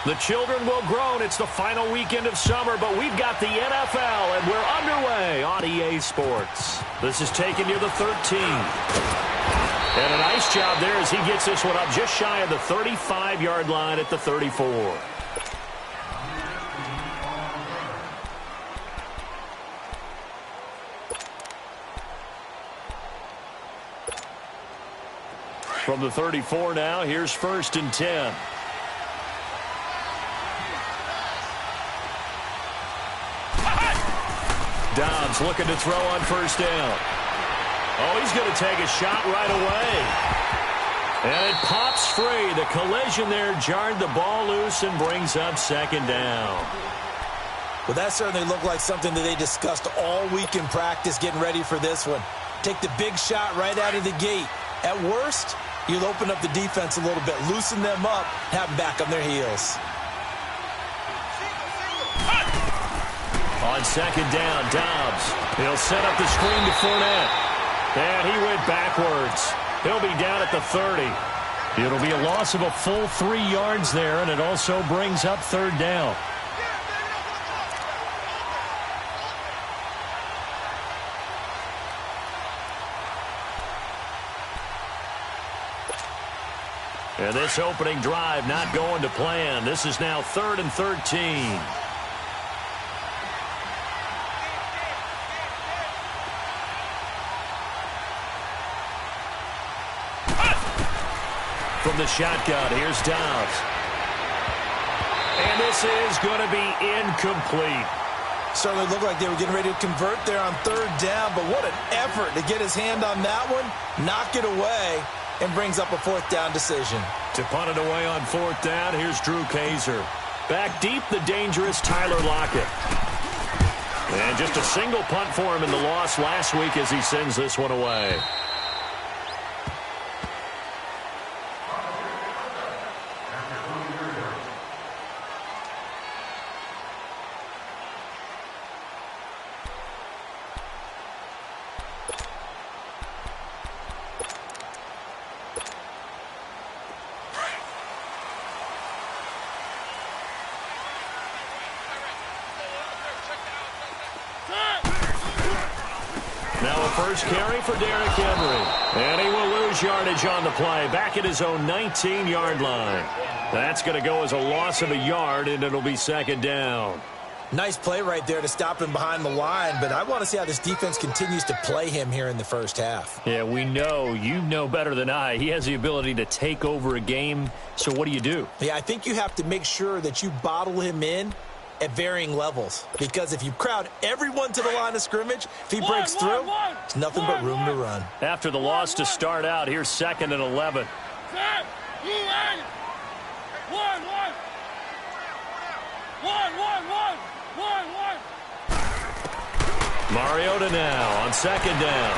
The children will groan. It's the final weekend of summer, but we've got the NFL, and we're underway on EA Sports. This is taken near the 13. And a nice job there as he gets this one up just shy of the 35-yard line at the 34. From the 34 now, here's 1st and 10. Dobbs looking to throw on 1st down. Oh, he's going to take a shot right away. And it pops free. The collision there jarred the ball loose and brings up 2nd down. Well, that certainly looked like something that they discussed all week in practice getting ready for this one. Take the big shot right out of the gate. At worst, you'll open up the defense a little bit, loosen them up, have them back on their heels. On 2nd down, Dobbs. He'll set up the screen to Fournette. And he went backwards. He'll be down at the 30. It'll be a loss of a full 3 yards there, and it also brings up 3rd down. And this opening drive not going to plan. This is now 3rd and 13. From the shotgun, here's Dobbs. And this is going to be incomplete. Certainly looked like they were getting ready to convert there on 3rd down, but what an effort to get his hand on that one, knock it away, and brings up a 4th down decision. To punt it away on 4th down, here's Drew Kaiser. Back deep, the dangerous Tyler Lockett. And just a single punt for him in the loss last week as he sends this one away. Now a first carry for Derrick Henry. And he will lose yardage on the play. Back at his own 19-yard line. That's going to go as a loss of a yard, and it'll be 2nd down. Nice play right there to stop him behind the line, but I want to see how this defense continues to play him here in the first half. Yeah, we know. You know better than I. He has the ability to take over a game, so what do? Yeah, I think you have to make sure that you bottle him in at varying levels, because if you crowd everyone to the line of scrimmage, if he breaks through, there's nothing but room to run. After the loss to start out, here's 2nd and 11. Mariota now on 2nd down.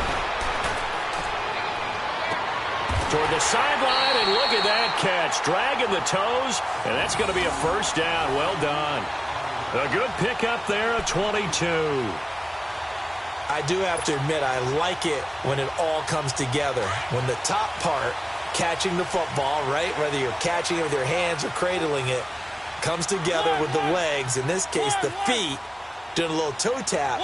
Toward the sideline, and look at that catch. Dragging the toes, and that's going to be a 1st down. Well done. A good pickup there, a 22. I do have to admit, I like it when it all comes together. When the top part, catching the football, right, whether you're catching it with your hands or cradling it, comes together with the legs, in this case the feet, doing a little toe tap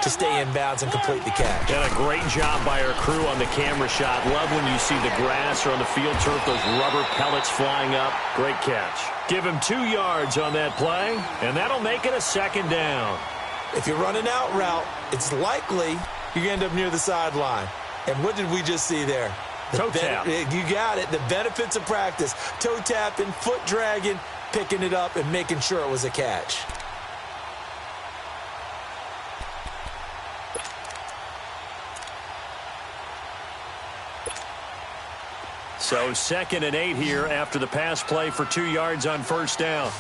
to stay in bounds and complete the catch. And a great job by our crew on the camera shot. Love when you see the grass or on the field turf, those rubber pellets flying up. Great catch. Give him 2 yards on that play, and that'll make it a 2nd down. If you're running out route, it's likely you end up near the sideline. And what did we just see there? Toe tap. You got it. The benefits of practice. Toe tapping, foot dragging, picking it up, and making sure it was a catch. So 2nd and 8 here after the pass play for 2 yards on 1st down.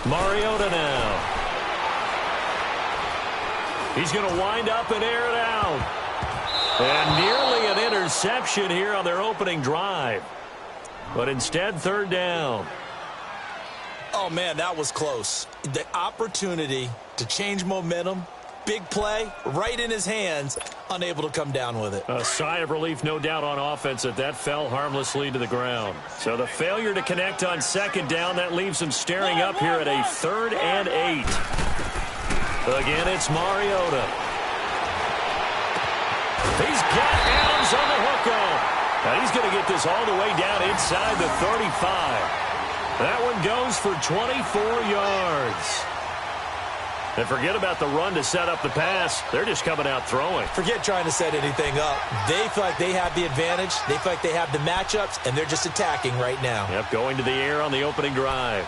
Mariota now. He's going to wind up and air it out. And nearly an interception. interception here on their opening drive. But instead, third down. Oh, man, that was close. The opportunity to change momentum, big play, right in his hands, unable to come down with it. A sigh of relief, no doubt, on offense that fell harmlessly to the ground. So the failure to connect on second down, that leaves him staring up here at a 3rd and 8. Again, it's Mariota. He's got Adams on the hookup. Now he's going to get this all the way down inside the 35. That one goes for 24 yards. And forget about the run to set up the pass. They're just coming out throwing. Forget trying to set anything up. They feel like they have the advantage. They feel like they have the matchups, and they're just attacking right now. Yep, going to the air on the opening drive.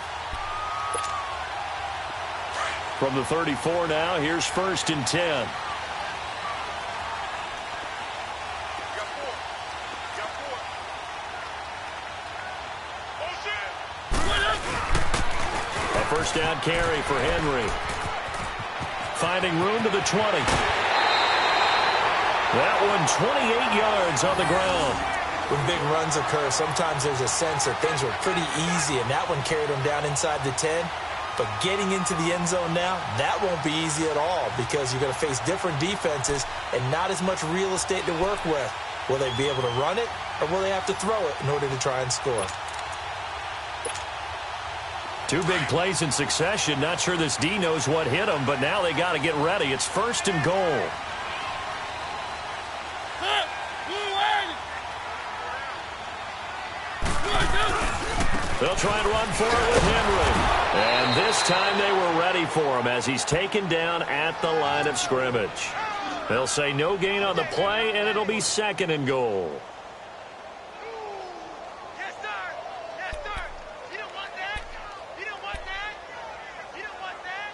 From the 34 now, here's 1st and 10. A first down carry for Henry. Finding room to the 20. That one 28 yards on the ground. When big runs occur, sometimes there's a sense that things were pretty easy, and that one carried them down inside the 10. But getting into the end zone now, that won't be easy at all because you're going to face different defenses and not as much real estate to work with. Will they be able to run it, or will they have to throw it in order to try and score? 2 big plays in succession. Not sure this D knows what hit them, but now they got to get ready. It's 1st and goal. They'll try and run for it with Henry. And this time they were ready for him as he's taken down at the line of scrimmage. They'll say no gain on the play, and it'll be 2nd and goal. Yes, sir. Yes, sir. You don't want that. You don't want that. You don't want that.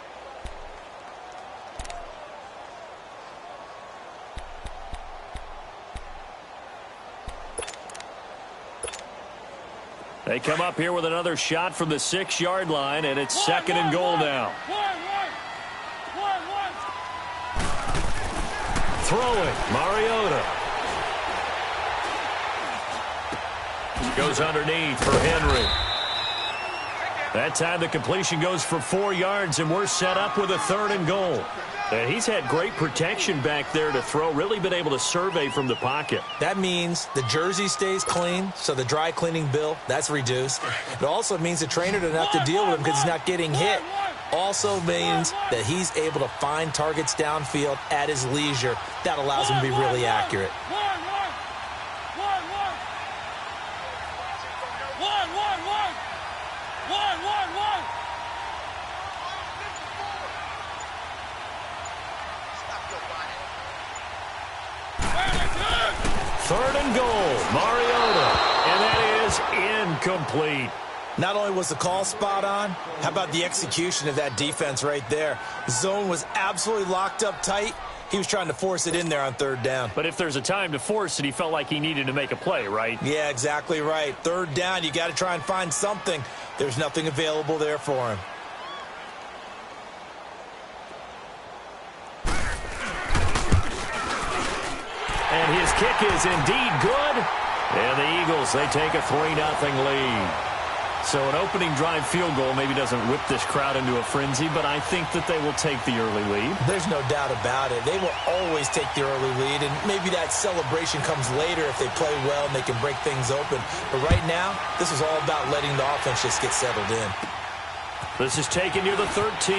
They come up here with another shot from the 6-yard line, and it's 2nd and goal now. Throwing, Mariota. Goes underneath for Henry. That time the completion goes for 4 yards, and we're set up with a 3rd and goal. And he's had great protection back there to throw, really been able to survey from the pocket. That means the jersey stays clean, so the dry cleaning bill, that's reduced. It also means the trainer doesn't have to deal with him because he's not getting hit. Also means that he's able to find targets downfield at his leisure. That allows him to be really accurate. Third and goal, Mariota, and that is incomplete. Not only was the call spot on, how about the execution of that defense right there? The zone was absolutely locked up tight. He was trying to force it in there on 3rd down. But if there's a time to force it, he felt like he needed to make a play, right? Yeah, exactly right. 3rd down, you got to try and find something. There's nothing available there for him. And his kick is indeed good. And the Eagles, they take a 3-0 lead. So an opening drive field goal maybe doesn't whip this crowd into a frenzy, but I think that they will take the early lead. There's no doubt about it. They will always take the early lead, and maybe that celebration comes later if they play well and they can break things open. But right now, this is all about letting the offense just get settled in. This is taken near the 13.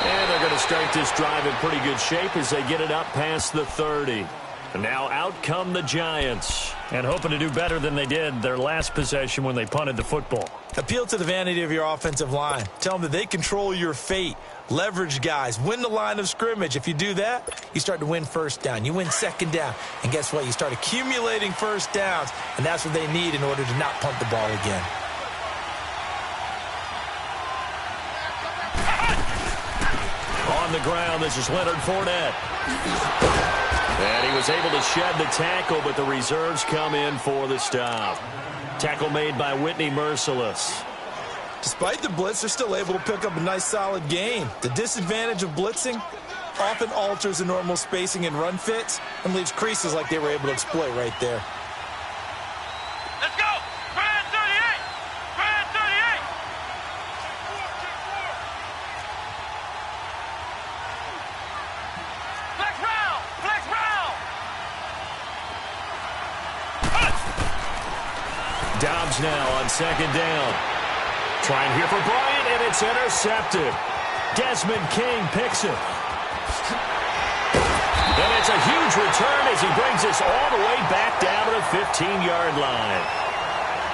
And they're going to start this drive in pretty good shape as they get it up past the 30. And now out come the Giants, and hoping to do better than they did their last possession when they punted the football. Appeal to the vanity of your offensive line. Tell them that they control your fate. Leverage guys. Win the line of scrimmage. If you do that, you start to win 1st down. You win 2nd down. And guess what? You start accumulating 1st downs, and that's what they need in order to not punt the ball again. On the ground, this is Leonard Fournette. And he was able to shed the tackle, but the reserves come in for the stop. Tackle made by Whitney Merciless. Despite the blitz, they're still able to pick up a nice, solid gain. The disadvantage of blitzing, often alters the normal spacing and run fits and leaves creases like they were able to exploit right there. Let's go! Brand 38! Brand 38! Flex round! Flex round! Dobbs now on second down. Trying here for Bryant, and it's intercepted. Desmond King picks it. And it's a huge return as he brings us all the way back down to the 15-yard line.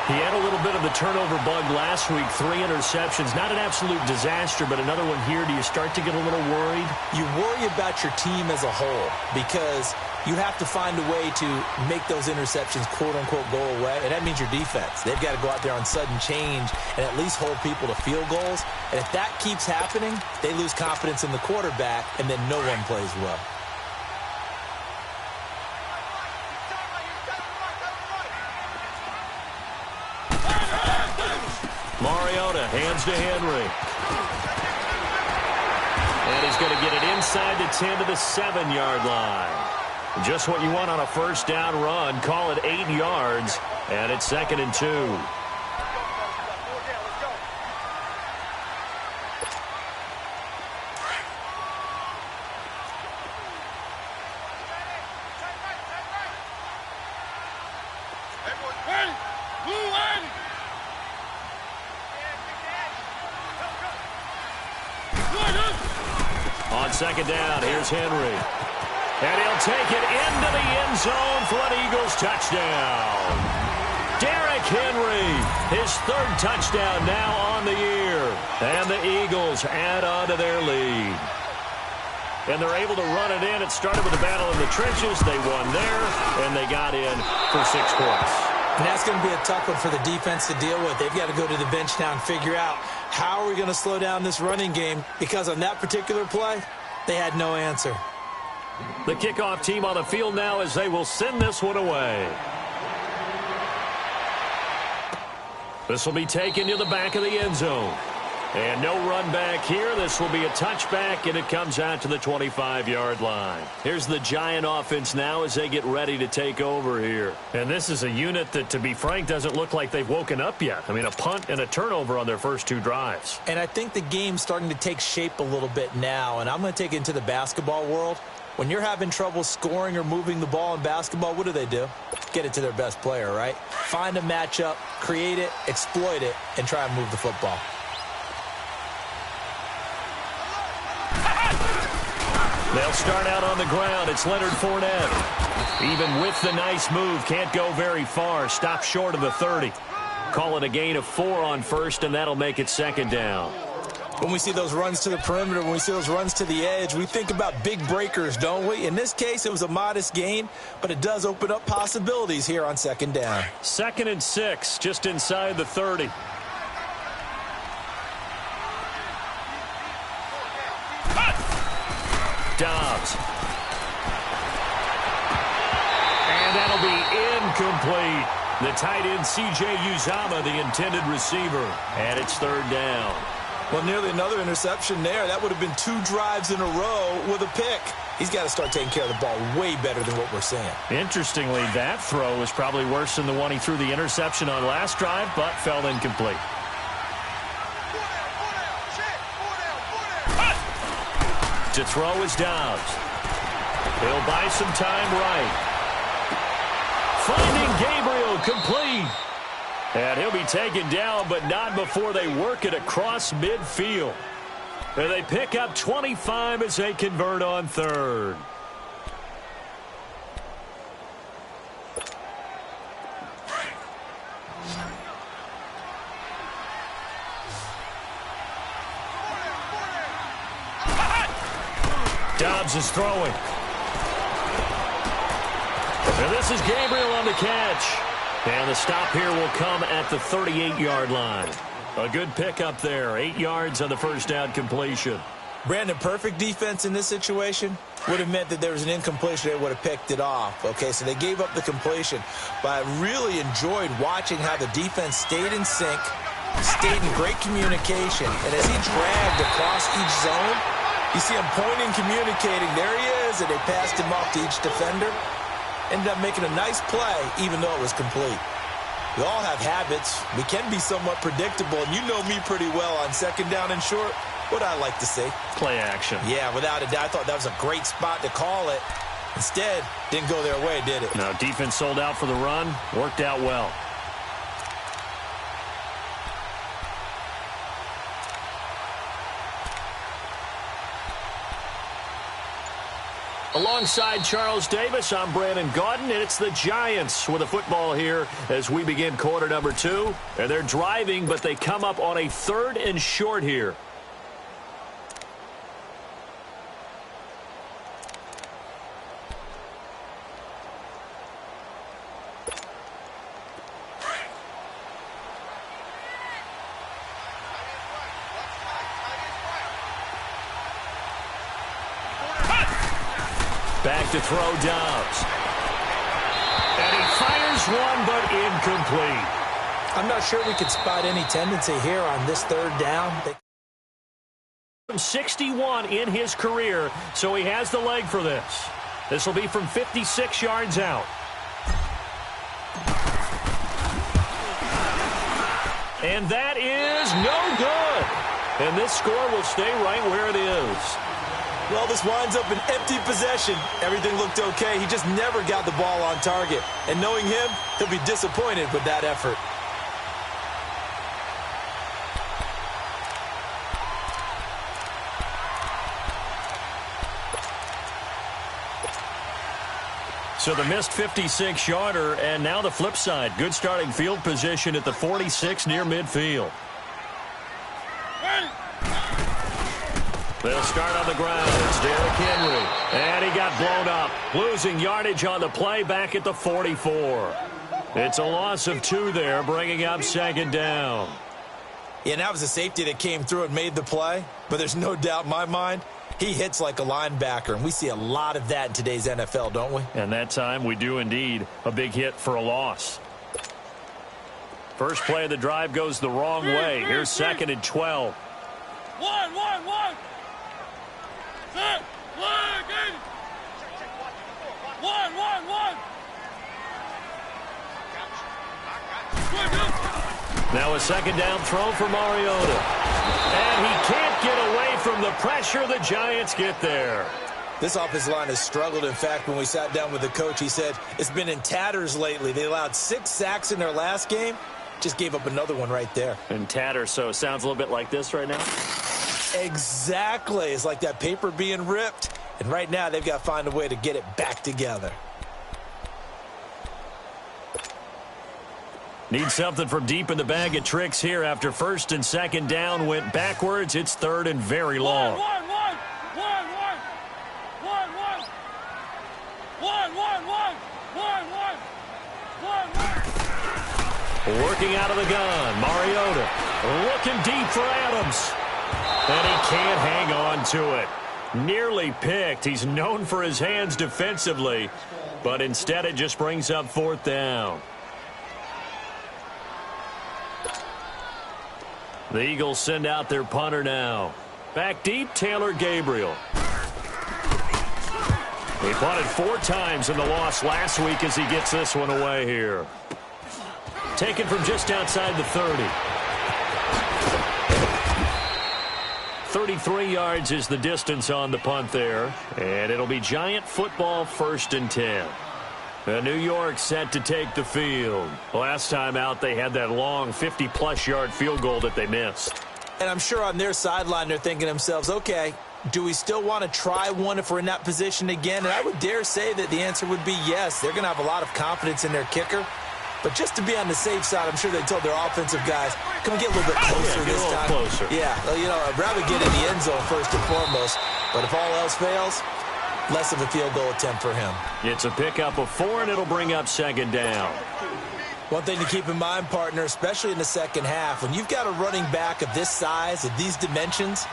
He had a little bit of the turnover bug last week, 3 interceptions. Not an absolute disaster, but another one here. Do you start to get a little worried? You worry about your team as a whole because you have to find a way to make those interceptions, quote-unquote, go away, and that means your defense. They've got to go out there on sudden change and at least hold people to field goals. And if that keeps happening, they lose confidence in the quarterback, and then no one plays well. Mariota hands to Henry. And he's going to get it inside the 10 to the 7-yard line. Just what you want on a first down run. Call it 8 yards, and it's 2nd and 2. On second down, here's Henry. And he'll take it into the end zone for an Eagles touchdown. Derrick Henry, his 3rd touchdown now on the year. And the Eagles add on to their lead. And they're able to run it in. It started with a battle in the trenches. They won there, and they got in for 6 points. And that's going to be a tough one for the defense to deal with. They've got to go to the bench now and figure out how are we going to slow down this running game, because on that particular play, they had no answer. The kickoff team on the field now as they will send this one away. This will be taken to the back of the end zone. And no run back here. This will be a touchback, and it comes out to the 25-yard line. Here's the Giant offense now as they get ready to take over here. And this is a unit that, to be frank, doesn't look like they've woken up yet. I mean, a punt and a turnover on their first 2 drives. And I think the game's starting to take shape a little bit now, and I'm going to take it into the basketball world. When you're having trouble scoring or moving the ball in basketball, what do? Get it to their best player, right? Find a matchup, create it, exploit it, and try and move the football. They'll start out on the ground. It's Leonard Fournette. Even with the nice move, can't go very far. Stop short of the 30. Call it a gain of 4 on first, and that'll make it 2nd down. When we see those runs to the perimeter, when we see those runs to the edge, we think about big breakers, don't we? In this case, it was a modest gain, but it does open up possibilities here on 2nd down. 2nd and 6, just inside the 30. Dobbs. And that'll be incomplete. The tight end, C.J. Uzama, the intended receiver. And it's 3rd down. Well, nearly another interception there. That would have been 2 drives in a row with a pick. He's got to start taking care of the ball way better than what we're seeing. Interestingly, that throw was probably worse than the one he threw the interception on last drive, but fell incomplete. To throw is Dobbs. He'll buy some time right. Finding Gabriel, complete. And he'll be taken down, but not before they work it across midfield. And they pick up 25 as they convert on 3rd. Dobbs is throwing. And this is Gabriel on the catch. And the stop here will come at the 38-yard line. A good pickup there. 8 yards on the first down completion. Brandon, perfect defense in this situation would have meant that there was an incompletion. They would have picked it off. Okay, so they gave up the completion. But I really enjoyed watching how the defense stayed in sync, stayed in great communication. And as he dragged across each zone, You see him pointing, communicating. There he is, and they passed him off to each defender. Ended up making a nice play, even though it was complete. We all have habits. We can be somewhat predictable, and you know me pretty well on second down and short. What I like to see. Play action. Yeah, without a doubt. I thought that was a great spot to call it. Instead, didn't go their way, did it? Now, defense sold out for the run. Worked out well. Alongside Charles Davis, I'm Brandon Gaudin, and it's the Giants with the football here as we begin quarter number 2. And they're driving, but they come up on a 3rd and short here. Back to throw Dobbs. And he fires one, but incomplete. I'm not sure we could spot any tendency here on this 3rd down. From 61 in his career, so he has the leg for this. This will be from 56 yards out. And that is no good. And this score will stay right where it is. Well, this winds up an empty possession. Everything looked okay. He just never got the ball on target. And knowing him, he'll be disappointed with that effort. So the missed 56-yarder, and now the flip side. Good starting field position at the 46 near midfield. They'll start on the ground. It's Derrick Henry. And he got blown up. Losing yardage on the play back at the 44. It's a loss of 2 there, bringing up 2nd down. Yeah, and that was a safety that came through and made the play. But there's no doubt in my mind, he hits like a linebacker. And we see a lot of that in today's NFL, don't we? And that time we do indeed. A big hit for a loss. First play of the drive goes the wrong way. Here's 2nd and 12. 1. Set. 1. Now a 2nd down throw for Mariota. And he can't get away from the pressure. The Giants get there. This offensive line has struggled. In fact, when we sat down with the coach, he said it's been in tatters lately. They allowed 6 sacks in their last game. Just gave up another one right there. And tatters, so it sounds a little bit like this right now. Exactly. It's like that paper being ripped. And right now, they've got to find a way to get it back together. Need something from deep in the bag of tricks here after 1st and 2nd down went backwards. It's 3rd and very long. 1. Working out of the gun, Mariota looking deep for Adams. And he can't hang on to it. Nearly picked. He's known for his hands defensively, but instead it just brings up 4th down. The Eagles send out their punter now. Back deep, Taylor Gabriel. He punted 4 times in the loss last week as he gets this one away here. Taken from just outside the 30. 33 yards is the distance on the punt there. And it'll be Giant football 1st and 10. New York set to take the field. Last time out, they had that long 50-plus yard field goal that they missed. And I'm sure on their sideline, they're thinking to themselves, okay, do we still want to try one if we're in that position again? And I would dare say that the answer would be yes. They're going to have a lot of confidence in their kicker. But just to be on the safe side, I'm sure they told their offensive guys, can we get a little bit closer this time? Closer. Yeah, you know, I'd rather get in the end zone first and foremost. But if all else fails, less of a field goal attempt for him. It's a pickup of 4, and it'll bring up 2nd down. One thing to keep in mind, partner, especially in the second half, when you've got a running back of this size, of these dimensions,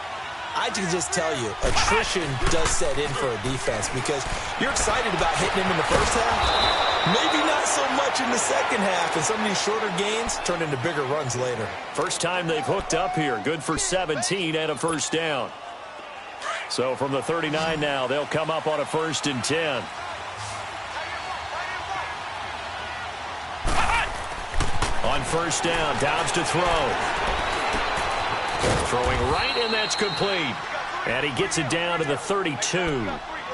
I can just tell you, attrition does set in for a defense because you're excited about hitting him in the first half. Maybe not so much in the second half, and some of these shorter gains turn into bigger runs later. First time they've hooked up here. Good for 17 and a 1st down. So from the 39 now, they'll come up on a 1st and 10. On 1st down, Downs to throw. Throwing right, and that's complete. And he gets it down to the 32.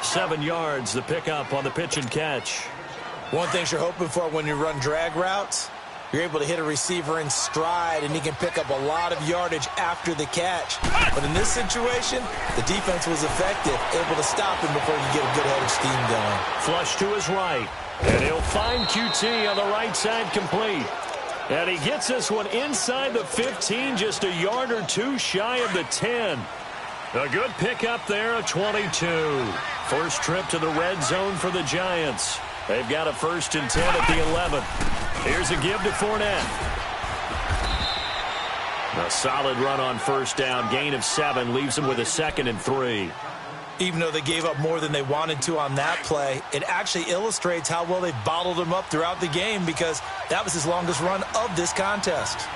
7 yards, the pickup on the pitch and catch. One thing you're hoping for when you run drag routes, you're able to hit a receiver in stride, and he can pick up a lot of yardage after the catch. But in this situation, the defense was effective, able to stop him before he could get a good head of steam going. Flush to his right. And he'll find QT on the right side complete. And he gets this one inside the 15, just a yard or two shy of the 10. A good pickup there, a 22. First trip to the red zone for the Giants. They've got a 1st and 10 at the 11. Here's a give to Fournette. A solid run on 1st down. Gain of 7 leaves him with a 2nd and 3. Even though they gave up more than they wanted to on that play, it actually illustrates how well they bottled him up throughout the game, because that was his longest run of this contest.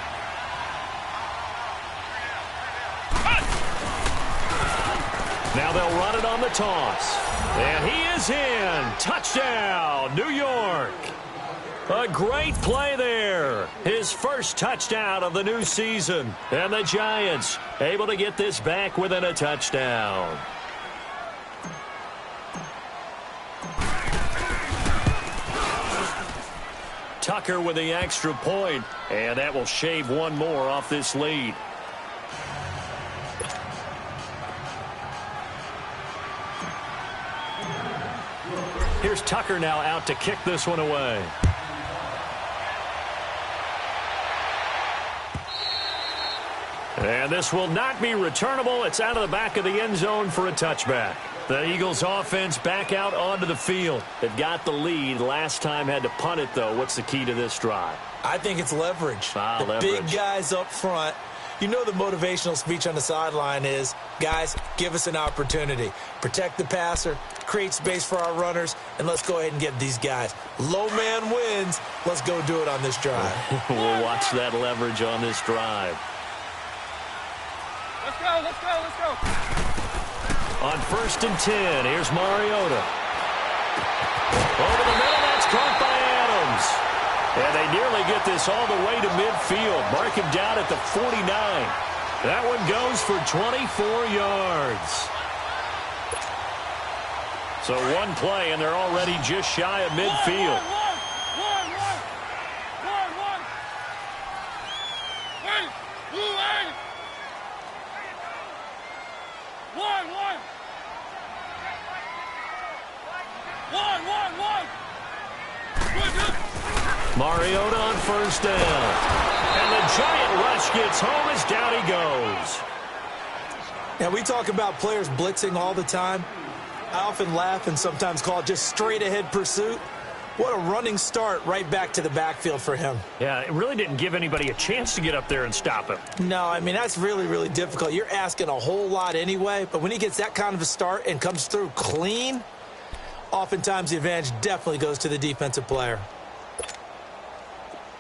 Now they'll run it on the toss. And he is in. Touchdown, New York. A great play there. His first touchdown of the new season. And the Giants able to get this back within a touchdown. Tucker with the extra point, and that will shave one more off this lead. Here's Tucker now out to kick this one away. And this will not be returnable. It's out of the back of the end zone for a touchback. The Eagles offense back out onto the field. They've got the lead. Last time had to punt it, though. What's the key to this drive? I think it's leverage. Leverage. Big guys up front. You know the motivational speech on the sideline is, guys, give us an opportunity. Protect the passer, create space for our runners, and let's go ahead and get these guys. Low man wins. Let's go do it on this drive. We'll watch that leverage on this drive. Let's go, let's go, let's go. On 1st and 10, here's Mariota. Over the middle, that's caught by Adams. And they nearly get this all the way to midfield. Mark him down at the 49. That one goes for 24 yards. So one play, and they're already just shy of midfield. Mariota on 1st down. And the giant rush gets home as down he goes. Now, we talk about players blitzing all the time. I often laugh and sometimes call it just straight-ahead pursuit. What a running start right back to the backfield for him. Yeah, it really didn't give anybody a chance to get up there and stop him. No, I mean, that's really, really difficult. You're asking a whole lot anyway, but when he gets that kind of a start and comes through clean, oftentimes the advantage definitely goes to the defensive player.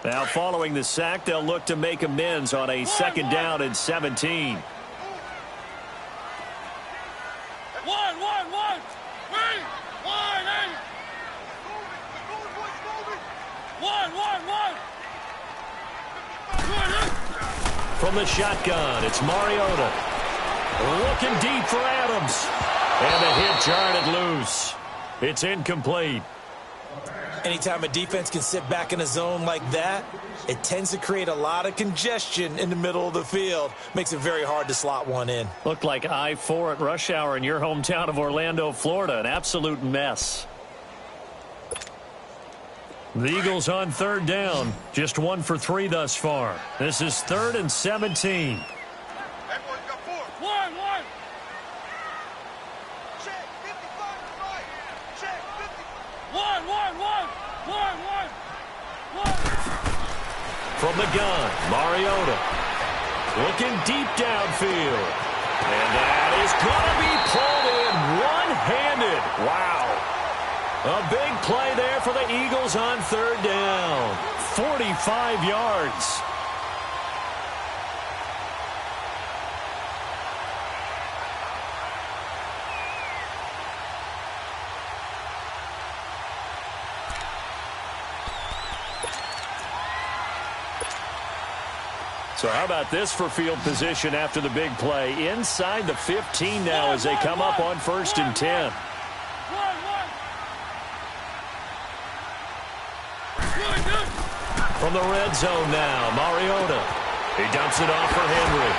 Now, following the sack, they'll look to make amends on a 2nd down and 17. From the shotgun, it's Mariota. Looking deep for Adams. And the hit jarred it loose. It's incomplete. Anytime a defense can sit back in a zone like that, it tends to create a lot of congestion in the middle of the field. Makes it very hard to slot one in. Looked like I-4 at rush hour in your hometown of Orlando, Florida. An absolute mess. The Eagles on 3rd down. Just 1 for 3 thus far. This is 3rd and 17. From the gun, Mariota. Looking deep downfield. And that is going to be pulled in one-handed. Wow. A big play there for the Eagles on 3rd down. 45 yards. So how about this for field position after the big play? Inside the 15 now as they come up on 1st and 10. From the red zone now, Mariota. He dumps it off for Henry.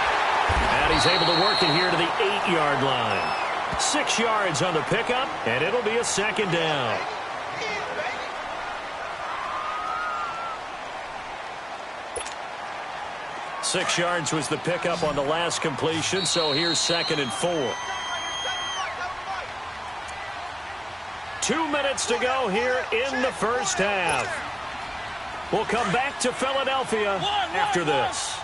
And he's able to work it here to the 8-yard line. 6 yards on the pickup, and it'll be a 2nd down. Six yards was the pickup on the last completion, so here's 2nd and 4. 2 minutes to go here in the first half. We'll come back to Philadelphia after this.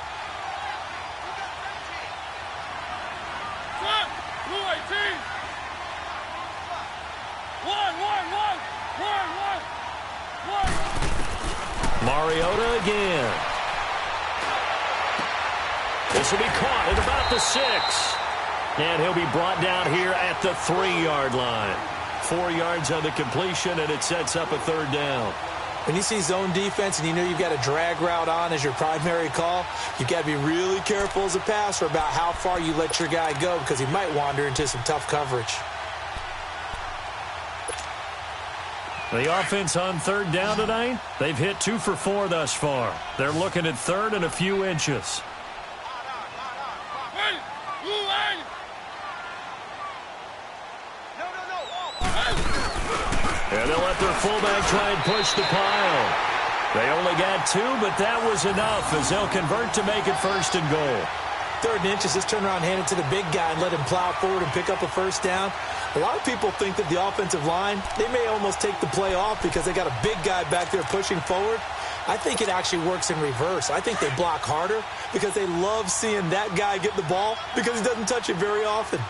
Mariota again. This will be caught at about the 6. And he'll be brought down here at the 3-yard line. 4 yards on the completion, and it sets up a 3rd down. When you see zone defense and you know you've got a drag route on as your primary call, you've got to be really careful as a passer about how far you let your guy go because he might wander into some tough coverage. The offense on 3rd down tonight, they've hit 2 for 4 thus far. They're looking at 3rd and a few inches. And they'll let their fullback try and push the pile. They only got 2, but that was enough as they'll convert to make it 1st and goal. 3rd and inches, just turn around, hand it to the big guy, and let him plow forward and pick up a 1st down. A lot of people think that the offensive line, they may almost take the play off because they got a big guy back there pushing forward. I think it actually works in reverse. I think they block harder because they love seeing that guy get the ball because he doesn't touch it very often.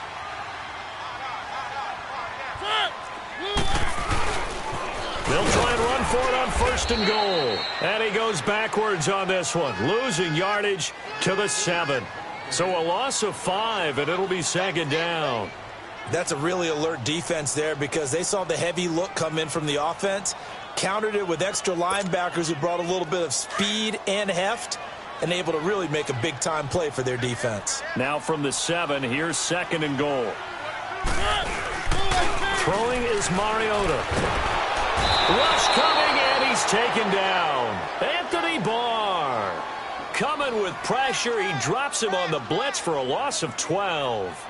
They'll try and run for it on 1st and goal. And he goes backwards on this one, losing yardage to the 7. So a loss of 5, and it'll be 2nd down. That's a really alert defense there because they saw the heavy look come in from the offense, countered it with extra linebackers who brought a little bit of speed and heft, and able to really make a big-time play for their defense. Now from the 7, here's 2nd and goal. Throwing is Mariota. Rush coming, and he's taken down. Anthony Barr coming with pressure. He drops him on the blitz for a loss of 12.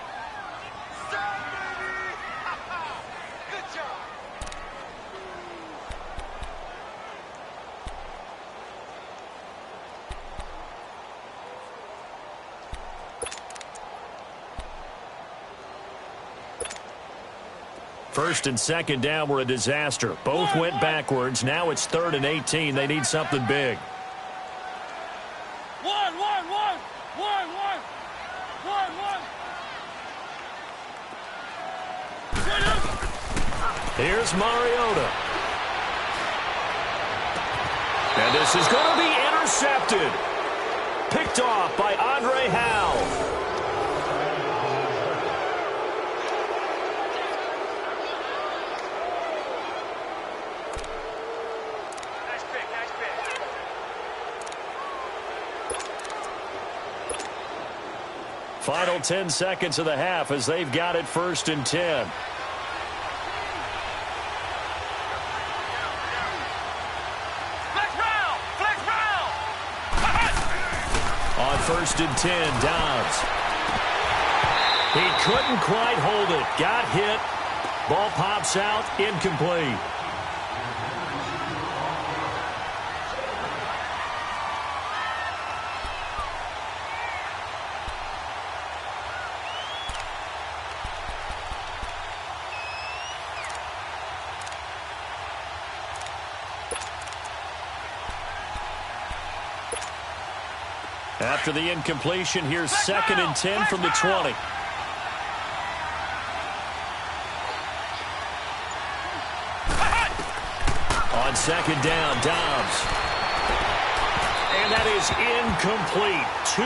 First and 2nd down were a disaster. Both went backwards. Now it's 3rd and 18. They need something big. Here's Mariota. And this is going to be intercepted. Picked off by Andre Howe. Final 10 seconds of the half as they've got it 1st and 10. On 1st and 10, Dobbs. He couldn't quite hold it. Got hit. Ball pops out. Incomplete. After the incompletion, here's 2nd and 10 from the 20. On 2nd down, Dobbs. And that is incomplete. 2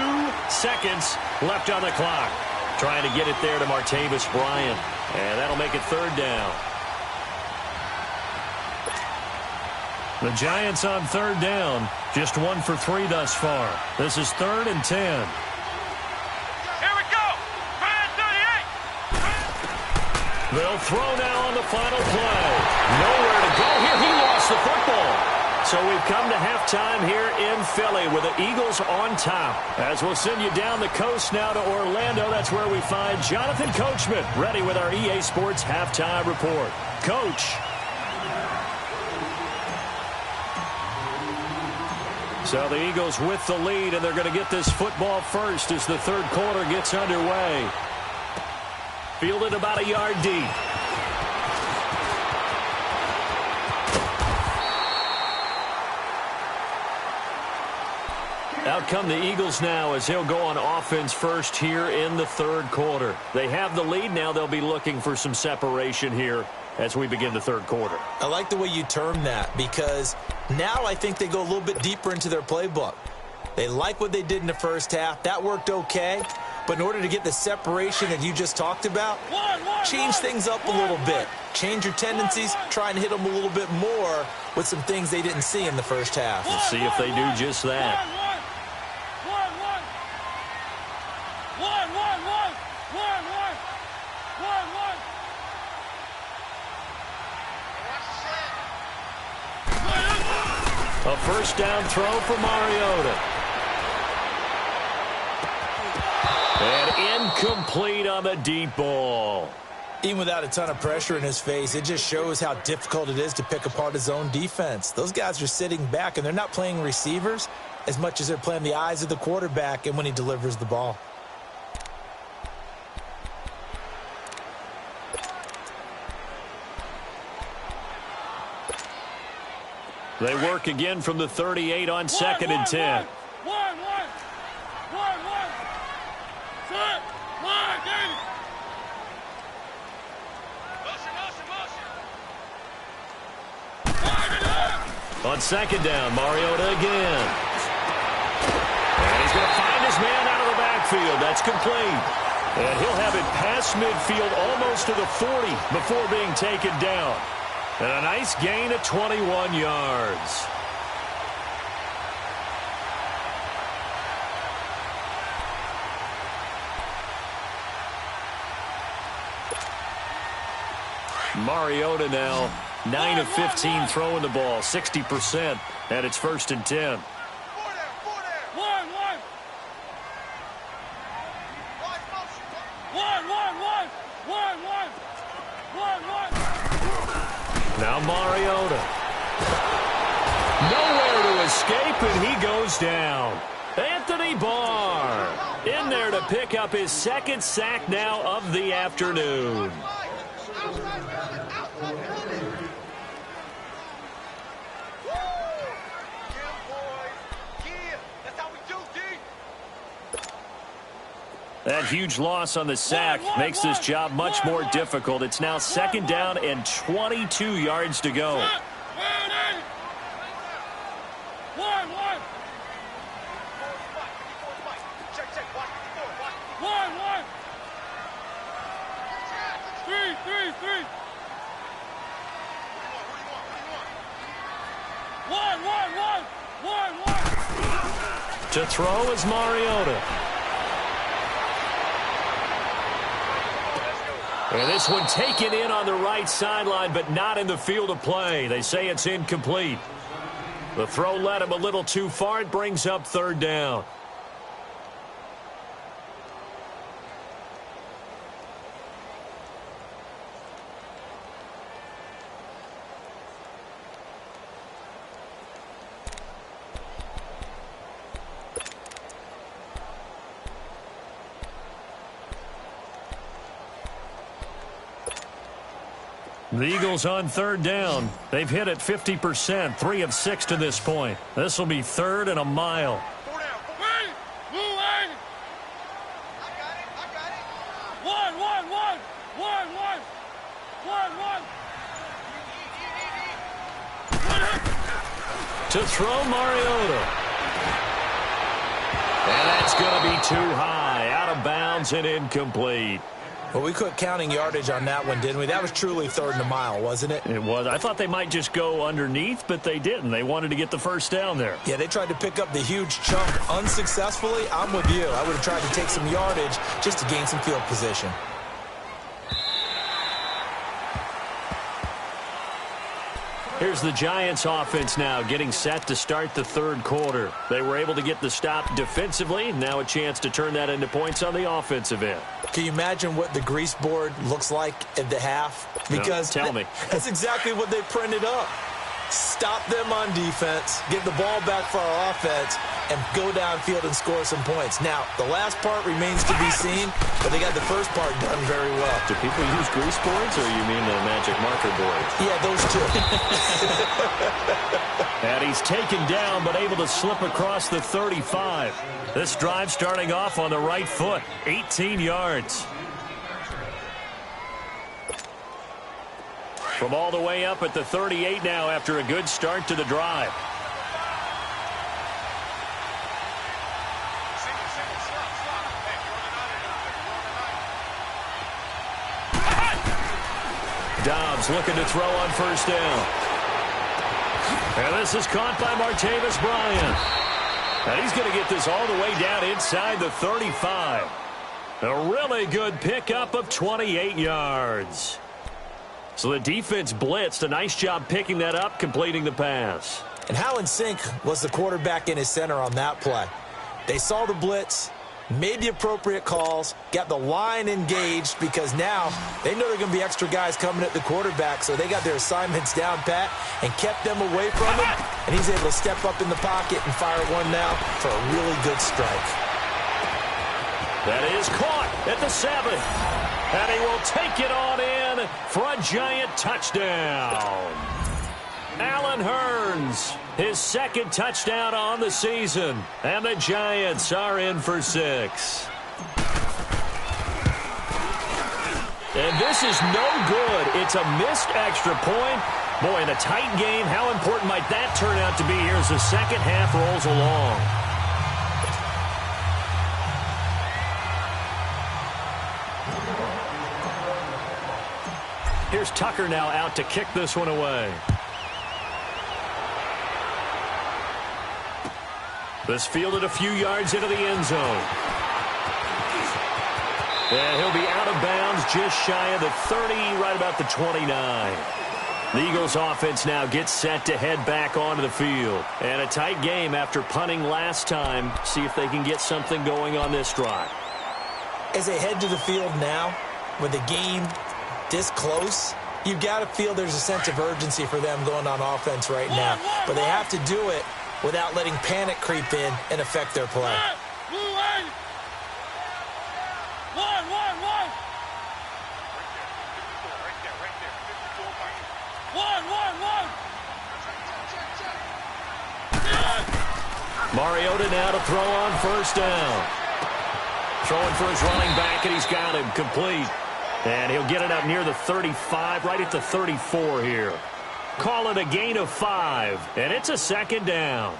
seconds left on the clock. Trying to get it there to Martavis Bryant. And that'll make it 3rd down. The Giants on third down. Just 1 for 3 thus far. This is 3rd and 10. Here we go. 38. They'll throw now on the final play. Nowhere to go here. He lost the football. So we've come to halftime here in Philly with the Eagles on top. As we'll send you down the coast now to Orlando, that's where we find Jonathan Coachman ready with our EA Sports halftime report. Coach. So the Eagles with the lead, and they're going to get this football first as the third quarter gets underway. Fielded about a yard deep. Out come the Eagles now as he'll go on offense first here in the third quarter. They have the lead now. They'll be looking for some separation here as we begin the third quarter. I like the way you term that because now I think they go a little bit deeper into their playbook. They like what they did in the first half. That worked okay. But in order to get the separation that you just talked about, change things up a little bit. Change your tendencies, try and hit them a little bit more with some things they didn't see in the first half. We'll see if they do just that. A first down throw for Mariota. And incomplete on the deep ball. Even without a ton of pressure in his face, it just shows how difficult it is to pick apart his own defense. Those guys are sitting back, and they're not playing receivers as much as they're playing the eyes of the quarterback and when he delivers the ball. They work again from the 38 on 2nd and 10. On 2nd down, Mariota again. And he's going to find his man out of the backfield. That's complete. And he'll have it past midfield almost to the 40 before being taken down. And a nice gain of 21 yards. Mariota now 9 of 15 throwing the ball, 60%, and it's 1st and 10. Now Mariota. Nowhere to escape, and he goes down. Anthony Barr in there to pick up his 2nd sack now of the afternoon. That huge loss on the sack makes this job much more difficult. It's now 2nd down and 22 yards to go. To throw is Mariota. And this one taken in on the right sideline, but not in the field of play. They say it's incomplete. The throw led him a little too far. It brings up 3rd down. The Eagles on 3rd down. They've hit it 50%, 3 of 6 to this point. This will be 3rd and a mile. To throw Mariota. And that's going to be too high, out of bounds and incomplete. Well, we quit counting yardage on that one, didn't we? That was truly 3rd and a mile, wasn't it? It was. I thought they might just go underneath, but they didn't. They wanted to get the first down there. Yeah, they tried to pick up the huge chunk unsuccessfully. I'm with you. I would have tried to take some yardage just to gain some field position. Here's the Giants offense now getting set to start the 3rd quarter. They were able to get the stop defensively. Now a chance to turn that into points on the offensive end. Can you imagine what the grease board looks like at the half? Because no, tell me. That's exactly what they printed up. Stop them on defense, get the ball back for our offense, and go downfield and score some points. Now, the last part remains to be seen, but they got the first part done very well. Do people use grease boards, or you mean the magic marker boards? Yeah, those two. And he's taken down, but able to slip across the 35. This drive starting off on the right foot, 18 yards. From all the way up at the 38 now after a good start to the drive. Dobbs looking to throw on first down. And this is caught by Martavis Bryant. And he's going to get this all the way down inside the 35. A really good pickup of 28 yards. So the defense blitzed. A nice job picking that up, completing the pass. And how in sync was the quarterback in his center on that play? They saw the blitz, made the appropriate calls, got the line engaged because now they know there are going to be extra guys coming at the quarterback, so they got their assignments down pat and kept them away from him, and he's able to step up in the pocket and fire one now for a really good strike. That is caught at the 7. And he will take it on in for a Giant touchdown. Allen Hurns, his 2nd touchdown on the season. And the Giants are in for 6. And this is no good. It's a missed extra point. Boy, in a tight game, how important might that turn out to be here as the second half rolls along? Here's Tucker now out to kick this one away. This fielded a few yards into the end zone. And he'll be out of bounds just shy of the 30, right about the 29. The Eagles offense now gets set to head back onto the field. And a tight game after punting last time. See if they can get something going on this drive. As they head to the field now, with the game this close, you've got to feel there's a sense of urgency for them going on offense right now. But they have to do it without letting panic creep in and affect their play. Mariota now to throw on first down. Throwing for his running back, and he's got him complete. And he'll get it out near the 35, right at the 34 here. Call it a gain of 5, and it's a 2nd down.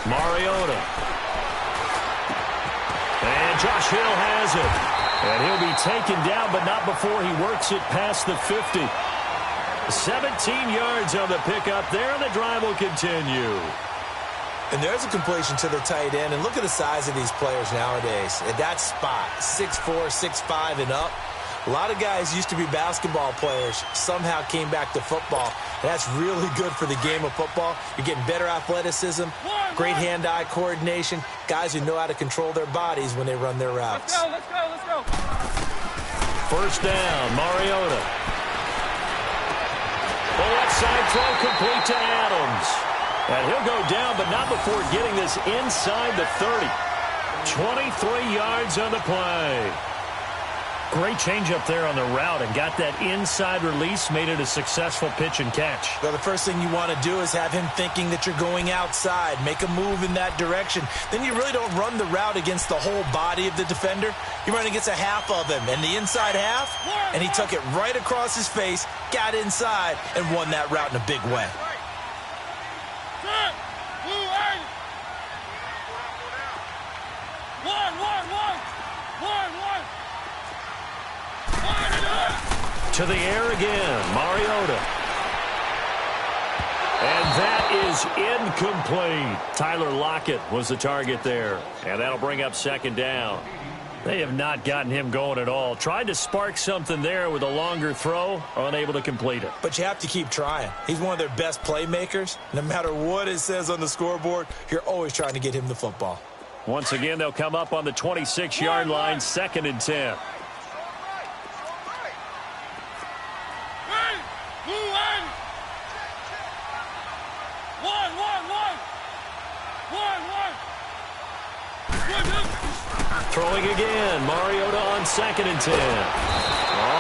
Mariota. And Josh Hill has it. And he'll be taken down, but not before he works it past the 50. 17 yards on the pickup there, and the drive will continue. And there's a completion to the tight end. And look at the size of these players nowadays. At that spot, 6'4", 6'5", and up. A lot of guys used to be basketball players, somehow came back to football. And that's really good for the game of football. You're getting better athleticism, great hand-eye coordination, guys who know how to control their bodies when they run their routes. Let's go. First down, Mariota. The left side throw complete to Adams. And he'll go down, but not before getting this inside the 30. 23 yards on the play. Great change up there on the route and got that inside release, made it a successful pitch and catch. Well, the first thing you want to do is have him thinking that you're going outside. Make a move in that direction. Then you really don't run the route against the whole body of the defender. You run against a half of him, and the inside half, and he took it right across his face, got inside, and won that route in a big way. To the air again, Mariota. And that is incomplete. Tyler Lockett was the target there. And that'll bring up second down. They have not gotten him going at all. Tried to spark something there with a longer throw, unable to complete it. But you have to keep trying. He's one of their best playmakers. No matter what it says on the scoreboard, you're always trying to get him the football. Once again, they'll come up on the 26-yard line, 2nd and 10. Throwing again, Mariota on 2nd and 10.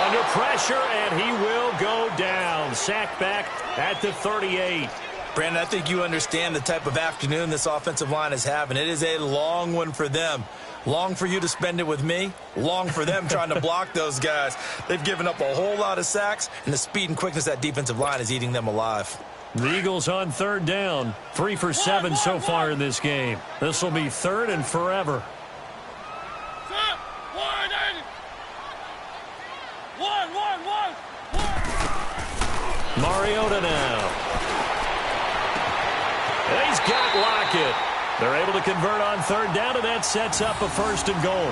Under pressure, and he will go down. Sacked back at the 38. Brandon, I think you understand the type of afternoon this offensive line is having. It is a long one for them. Long for you to spend it with me. Long for them trying to block those guys. They've given up a whole lot of sacks, and the speed and quickness of that defensive line is eating them alive. The Eagles on 3rd down. 3 for 7 so far in this game. This will be 3rd and forever. Mariota now. And he's got Lockett. They're able to convert on 3rd down, and that sets up a 1st and goal.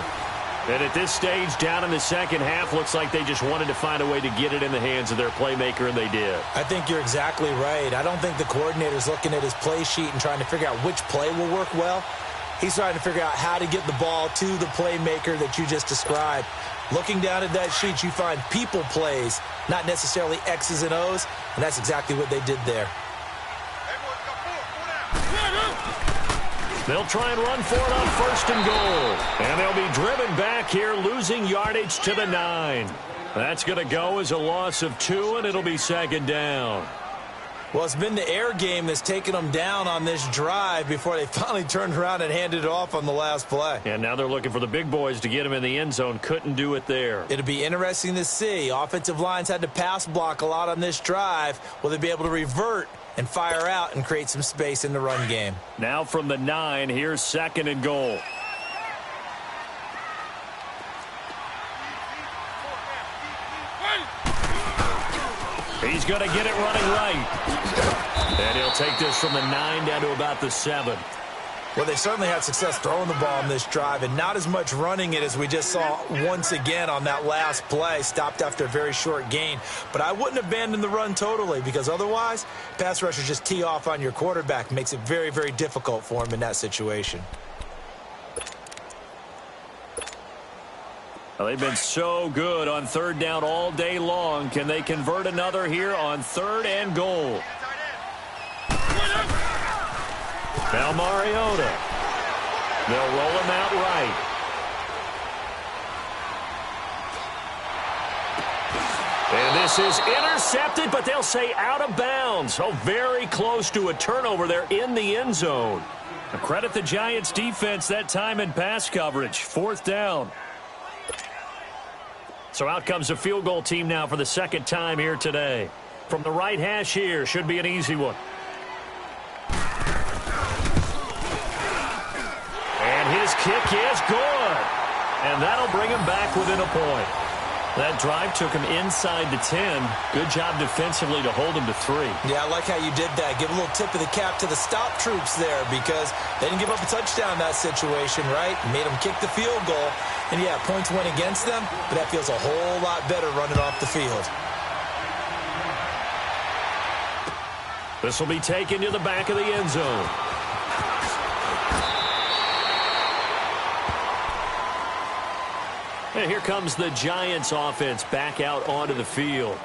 And at this stage, down in the second half, looks like they just wanted to find a way to get it in the hands of their playmaker, and they did. I think you're exactly right. I don't think the coordinator's looking at his play sheet and trying to figure out which play will work well. He's trying to figure out how to get the ball to the playmaker that you just described. Looking down at that sheet, you find people plays, not necessarily X's and O's, and that's exactly what they did there. They'll try and run for it on 1st and goal. And they'll be driven back here, losing yardage to the 9. That's going to go as a loss of 2, and it'll be 2nd down. Well, it's been the air game that's taken them down on this drive before they finally turned around and handed it off on the last play. And now they're looking for the big boys to get them in the end zone. Couldn't do it there. It'll be interesting to see. Offensive lines had to pass block a lot on this drive. Will they be able to revert and fire out and create some space in the run game? Now from the 9, here's 2nd and goal. He's going to get it running right. And he'll take this from the 9 down to about the 7. Well, they certainly had success throwing the ball on this drive and not as much running it as we just saw once again on that last play. Stopped after a very short gain. But I wouldn't abandon the run totally, because otherwise, pass rushers just tee off on your quarterback. Makes it very, very difficult for him in that situation. Well, they've been so good on 3rd down all day long. Can they convert another here on 3rd and goal? Now Mariota. They'll roll him out right. And this is intercepted, but they'll say out of bounds. So very close to a turnover there in the end zone. Credit the Giants defense that time in pass coverage. 4th down. So out comes the field goal team now for the 2nd time here today. From the right hash here, should be an easy one. And his kick is good. And that'll bring him back within a point. That drive took him inside the 10. Good job defensively to hold him to 3. Yeah, I like how you did that. Give a little tip of the cap to the stop troops there, because they didn't give up a touchdown in that situation, right? Made them kick the field goal. And, yeah, points went against them, but that feels a whole lot better running off the field. This will be taken to the back of the end zone. And here comes the Giants offense back out onto the field.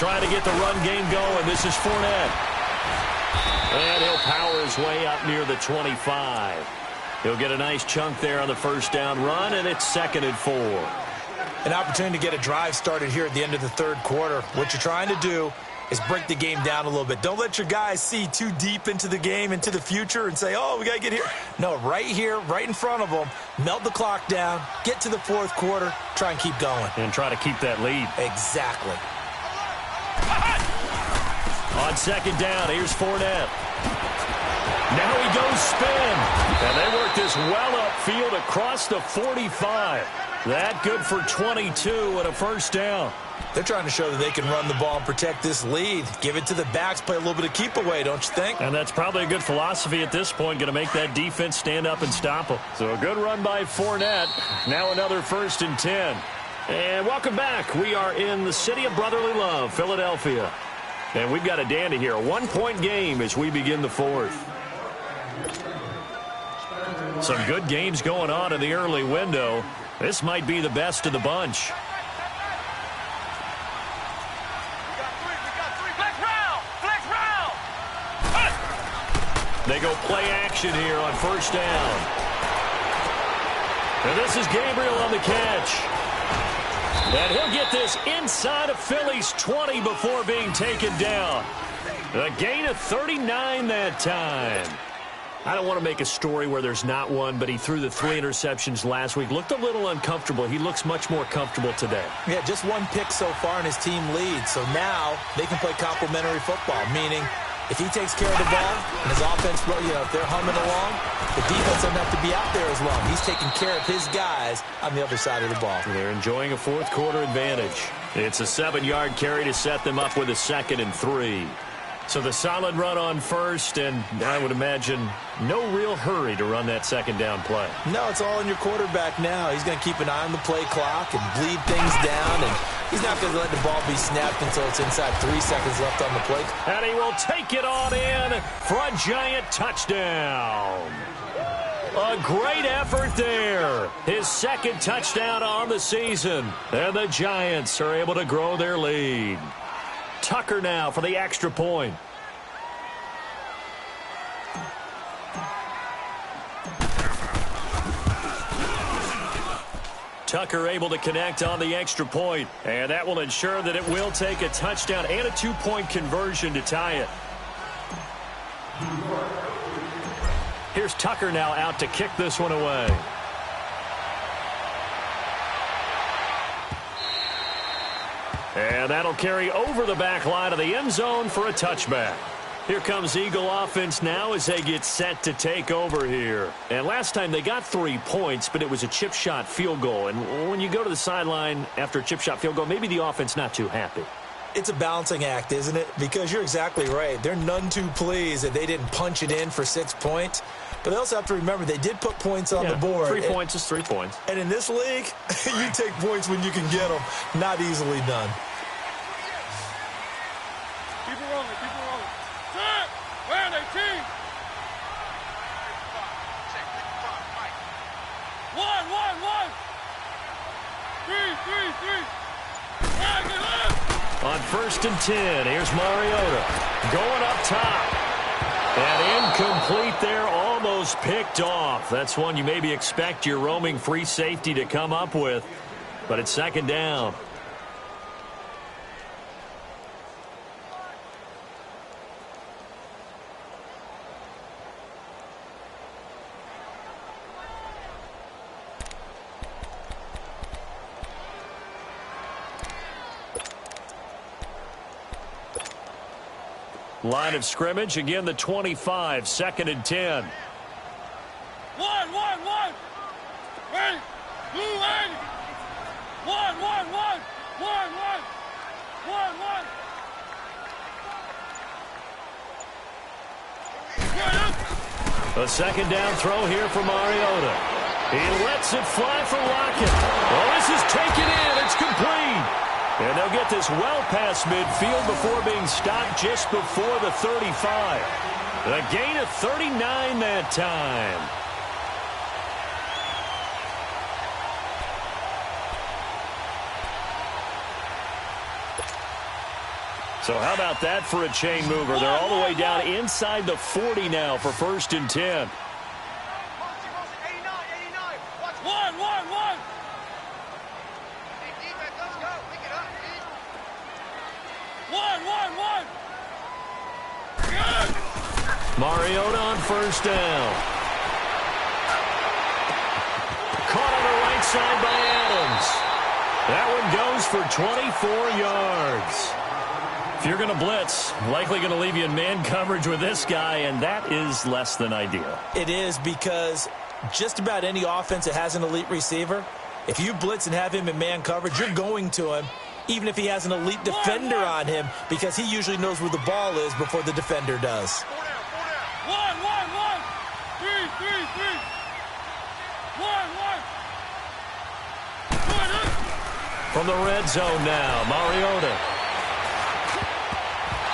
trying to get the run game going. This is Fournette. And he'll power his way up near the 25. He'll get a nice chunk there on the first down run, and it's 2nd and 4. An opportunity to get a drive started here at the end of the third quarter. What you're trying to do is break the game down a little bit. Don't let your guys see too deep into the game, into the future, and say, oh, we got to get here. No, right here, right in front of them, melt the clock down, get to the fourth quarter, try and keep going. And try to keep that lead. Exactly. On 2nd down, here's Fournette. Now he goes spin. And they work this well upfield across the 45. That good for 22 and a first down. They're trying to show that they can run the ball and protect this lead. Give it to the backs, play a little bit of keep away, don't you think? And that's probably a good philosophy at this point, going to make that defense stand up and stop them. So a good run by Fournette. Now another 1st and 10. And welcome back. We are in the city of brotherly love, Philadelphia. And we've got a dandy here. A 1-point game as we begin the fourth. Some good games going on in the early window. This might be the best of the bunch. They go play action here on first down. And this is Gabriel on the catch. And he'll get this inside of Philly's 20 before being taken down. A gain of 39 that time. I don't want to make a story where there's not one, but he threw the 3 interceptions last week. Looked a little uncomfortable. He looks much more comfortable today. Yeah, just 1 pick so far and his team leads. So now they can play complementary football, meaning if he takes care of the ball and his offense, if they're humming along, the defense doesn't have to be out there as long. He's taking care of his guys on the other side of the ball. They're enjoying a fourth quarter advantage. It's a 7-yard carry to set them up with a 2nd and 3. So the solid run on first, and I would imagine no real hurry to run that 2nd down play. No, it's all in your quarterback now. He's going to keep an eye on the play clock and bleed things down, and he's not going to let the ball be snapped until it's inside 3 seconds left on the play. And he will take it on in for a giant touchdown. A great effort there. His 2nd touchdown on the season. And the Giants are able to grow their lead. Tucker now for the extra point. Tucker able to connect on the extra point, and that will ensure that it will take a touchdown and a 2-point conversion to tie it. Here's Tucker now out to kick this one away. And that'll carry over the back line of the end zone for a touchback. Here comes Eagle offense now as they get set to take over here. And last time they got 3 points, but it was a chip shot field goal. And when you go to the sideline after a chip shot field goal, maybe the offense not too happy. It's a balancing act, isn't it? Because you're exactly right. They're none too pleased that they didn't punch it in for 6 points. But they also have to remember they did put points on the board. 3 points is 3 points. And in this league, you take points when you can get them. Not easily done. Keep it rolling, keep it rolling. Set! Where are they, team? 1, 1, 1. 3. On 1st and 10, here's Mariota going up top. And incomplete there, almost picked off. That's one you maybe expect your roaming free safety to come up with. But it's 2nd down. Line of scrimmage, again the 25, 2nd and 10. 1, 1, 1. Ready? Blue, ready. 1, 1, 1. 1, 1. 1, 1. A 2nd down throw here for Mariota. He lets it fly for Lockett. Oh, this is taken in. It's complete. And they'll get this well past midfield before being stopped just before the 35. A gain of 39 that time. So how about that for a chain mover? They're all the way down inside the 40 now for 1st and 10. 1. Big defense, let's go. Pick it up, Pete. 1. Mariota on 1st down. Caught on the right side by Adams. That one goes for 24 yards. If you're going to blitz, likely going to leave you in man coverage with this guy, and that is less than ideal. It is, because just about any offense that has an elite receiver, if you blitz and have him in man coverage, you're going to him, even if he has an elite defender on him, because he usually knows where the ball is before the defender does. 1. 3. 1. From the red zone now, Mariota.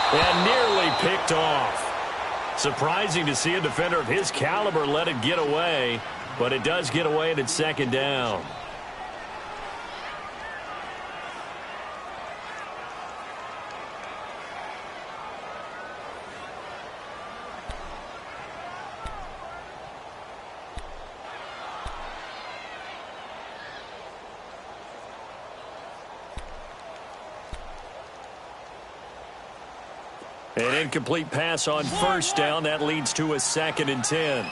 And nearly picked off. Surprising to see a defender of his caliber let it get away, but it does get away and it's 2nd down. An incomplete pass on 1st down. That leads to a 2nd and 10.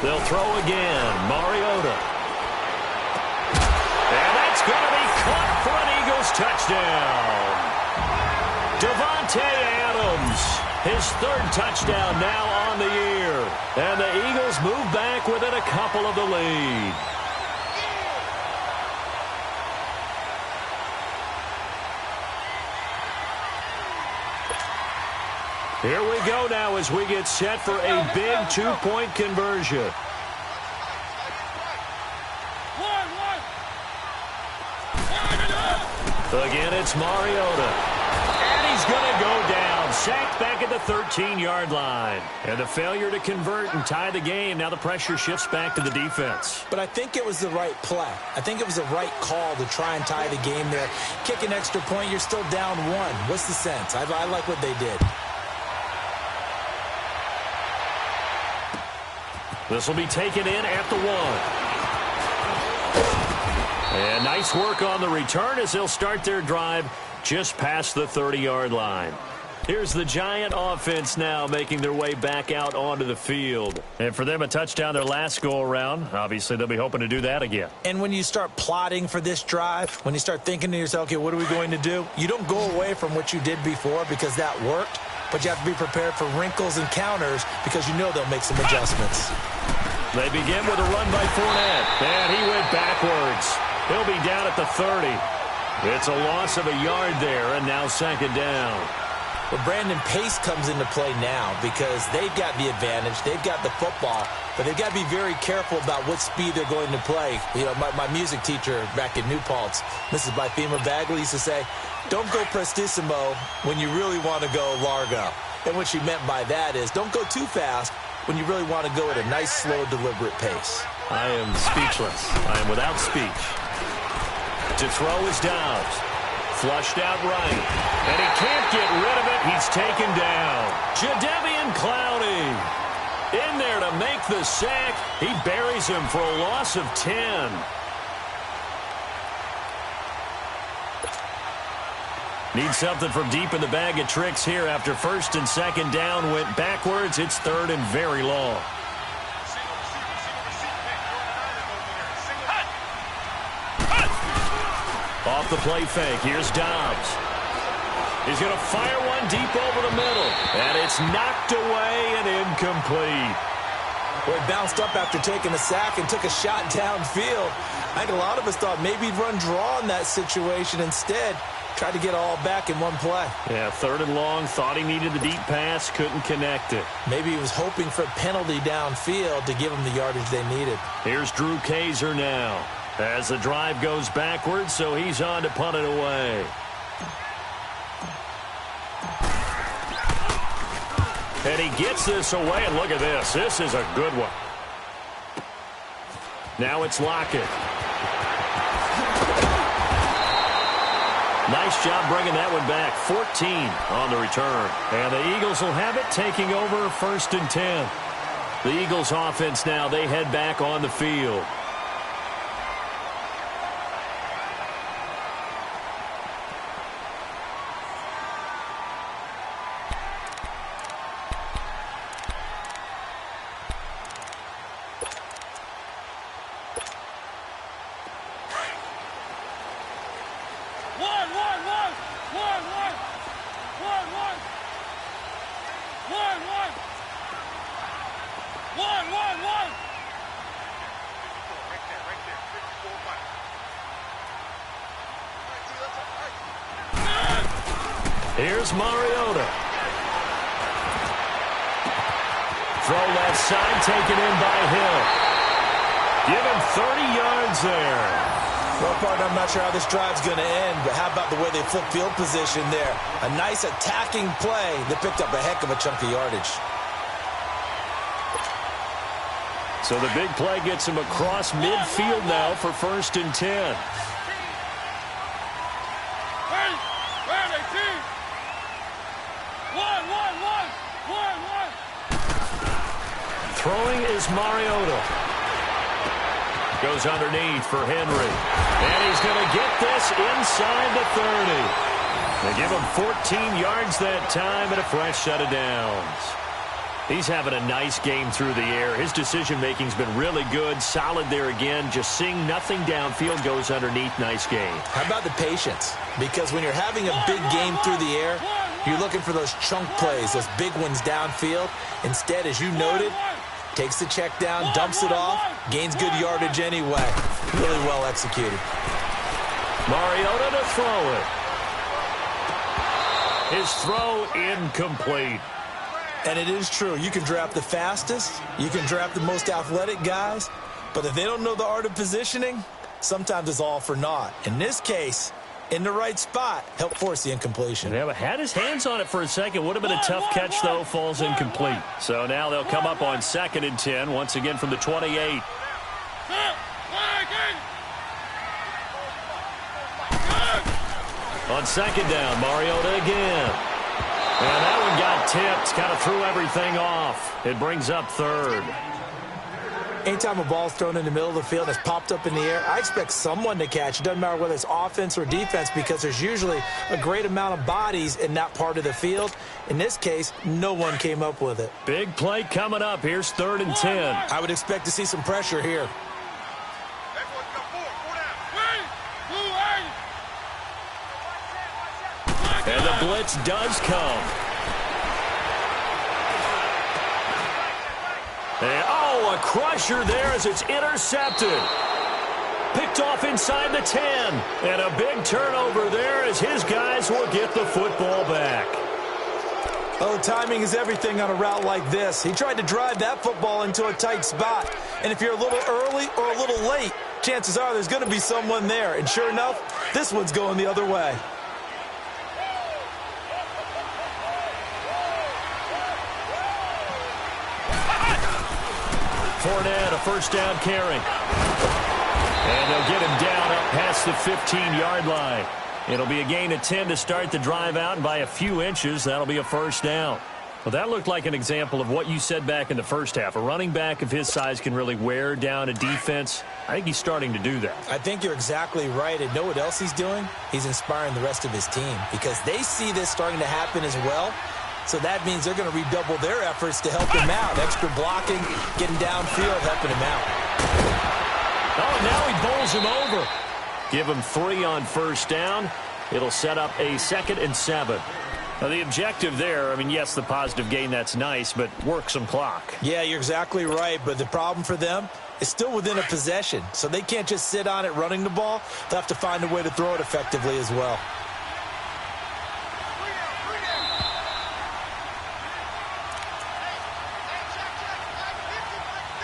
They'll throw again. Mariota. And that's going to be caught for an Eagles touchdown. Davante Adams, his 3rd touchdown now on the year. And the Eagles move back within a couple of the lead. Here we go now as we get set for a big 2-point conversion. Again, it's Mariota. And he's going to go down. Sacked back at the 13-yard line. And a failure to convert and tie the game. Now the pressure shifts back to the defense. But I think it was the right play. I think it was the right call to try and tie the game there. Kick an extra point, you're still down 1. What's the sense? I like what they did. This will be taken in at the 1. And nice work on the return as they'll start their drive just past the 30-yard line. Here's the Giant offense now making their way back out onto the field. And for them, a touchdown their last go-around. Obviously, they'll be hoping to do that again. And when you start plotting for this drive, when you start thinking to yourself, okay, what are we going to do? You don't go away from what you did before because that worked, but you have to be prepared for wrinkles and counters because you know they'll make some adjustments. They begin with a run by Fournette. And he went backwards. He'll be down at the 30. It's a loss of a yard there, and now 2nd down. Well, Brandon, pace comes into play now because they've got the advantage. They've got the football, but they've got to be very careful about what speed they're going to play. You know, my music teacher back in New Paltz, Mrs. Byfema Bagley, used to say, don't go prestissimo when you really want to go largo. And what she meant by that is don't go too fast when you really want to go at a nice, slow, deliberate pace. I am speechless. I am without speech. To throw is Dobbs. Flushed out right. And he can't get rid of it. He's taken down. Jadeveon Clowney in there to make the sack. He buries him for a loss of 10. Need something from deep in the bag of tricks here after 1st and 2nd down went backwards. It's 3rd and very long. Off the play fake. Here's Dobbs. He's going to fire one deep over the middle. And it's knocked away and incomplete. Well, he bounced up after taking a sack and took a shot downfield. I think a lot of us thought maybe he'd run draw in that situation. Instead, tried to get it all back in one play. Yeah, 3rd and long. Thought he needed the deep pass. Couldn't connect it. Maybe he was hoping for a penalty downfield to give him the yardage they needed. Here's Drew Kaiser now. As the drive goes backwards, so he's on to punt it away. And he gets this away, and look at this. This is a good one. Now it's Lockett. Nice job bringing that one back. 14 on the return. And the Eagles will have it, taking over 1st and 10. The Eagles offense now, they head back on the field. Here's Mariota. Throw left side, taken in by Hill. Give him 30 yards there. Well, partner, I'm not sure how this drive's going to end, but how about the way they flip field position there? A nice attacking play that picked up a heck of a chunk of yardage. So the big play gets him across midfield now for 1st and 10. Throwing is Mariota. Goes underneath for Henry. And he's going to get this inside the 30. They give him 14 yards that time and a fresh set of downs. He's having a nice game through the air. His decision-making's been really good. Solid there again. Just seeing nothing downfield, goes underneath. Nice game. How about the patience? Because when you're having a big game through the air, you're looking for those chunk plays, those big ones downfield. Instead, as you noted, takes the check down, dumps it off, gains good yardage anyway. Really well executed. Mariota to throw it. His throw incomplete. And it is true. You can draft the fastest. You can draft the most athletic guys. But if they don't know the art of positioning, sometimes it's all for naught. In this case, in the right spot, help force the incompletion. Yeah, but had his hands on it for a second. Would have been a tough catch, though. Falls incomplete. So now they'll come up on 2nd and 10, once again from the 28. On 2nd down, Mariota again. And that one got tipped. Kind of threw everything off. It brings up 3rd. Anytime a ball's thrown in the middle of the field and it's popped up in the air, I expect someone to catch. It doesn't matter whether it's offense or defense, because there's usually a great amount of bodies in that part of the field. In this case, no one came up with it. Big play coming up. Here's 3rd and 10. I would expect to see some pressure here. And the blitz does come. And, a crusher there as it's intercepted. Picked off inside the 10. And a big turnover there as his guys will get the football back. Oh, timing is everything on a route like this. He tried to drive that football into a tight spot. And if you're a little early or a little late, chances are there's going to be someone there. And sure enough, this one's going the other way. Fournette, a 1st down carry. And they'll get him down up past the 15-yard line. It'll be a gain of 10 to start the drive out, and by a few inches, that'll be a 1st down. Well, that looked like an example of what you said back in the first half. A running back of his size can really wear down a defense. I think he's starting to do that. I think you're exactly right. And know what else he's doing? He's inspiring the rest of his team because they see this starting to happen as well. So that means they're going to redouble their efforts to help him out. Extra blocking, getting downfield, helping him out. Oh, now he bowls him over. Give him 3 on 1st down. It'll set up a 2nd and 7. Now, the objective there, I mean, yes, the positive gain, that's nice, but work some clock. Yeah, you're exactly right. But the problem for them is still within a possession. So they can't just sit on it running the ball. They'll have to find a way to throw it effectively as well.